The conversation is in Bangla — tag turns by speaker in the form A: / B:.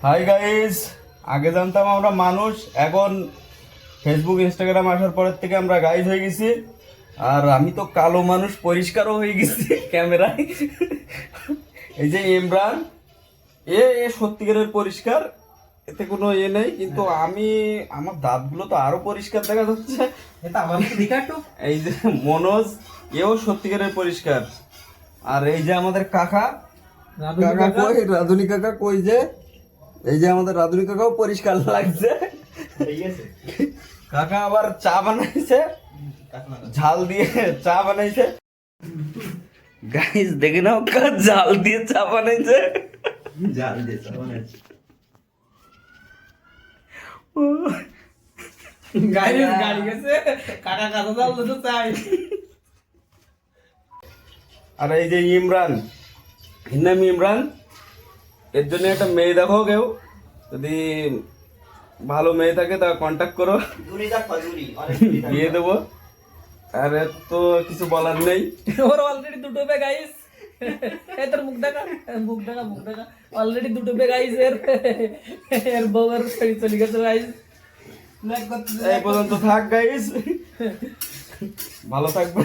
A: হাই গাইস, আগে জানতাম আমরা মানুষ, এখন ফেসবুক ইনস্টাগ্রাম আসার পরের থেকে আমরা গাইজ হয়ে গেছি। আর আমি তো কালো মানুষ, পরিষ্কারও হয়ে গেছি ক্যামেরায়। এই যে ইমরান, এ এ সত্যিকারের পরিষ্কার, এতে কোনো নেই। কিন্তু আমি, আমার দাঁতগুলো তো আরো পরিষ্কার দেখা যাচ্ছে।
B: এটা আমার দিকে একটু
A: এই যে মনোজ, এও সত্যিকারের পরিষ্কার। আর এই যে আমাদের কাকা, কাকা কই, রাধুনি কাকা কই যে, এই যে আমাদের রাধুনি কাকাও পরিষ্কার লাগছে। কাকা আবার চা বানাইছে, ঝাল দিয়ে চা বানাইছে। গাইস দেখে নাও, ঝাল দিয়ে চা বানাইছে।
B: জাল দিয়ে বানাইছে গাইস, গাড়ি গেছে কাকা কাকা জাল তো চাই।
A: আর এই যে ইমরান, এর নাম ইমরান। এর জন্য একটা মেয়ে দেখো কেউ, যদি ভালো মেয়ে থাকে তা কন্ট্যাক্ট করো, দিয়ে দেবো। আর এর তো কিছু বলার নেই।
B: ওর অলরেডি দুটো বে গাইস, এই তোর মুখ দেখা, মুখ দেখা, মুখ দেখা, অলরেডি দুটো বে গাইস। এর বউয়ের ছেড়ে চলে গেছে গাইস।
A: এই পর্যন্ত থাক গাইস, ভালো থাকবে।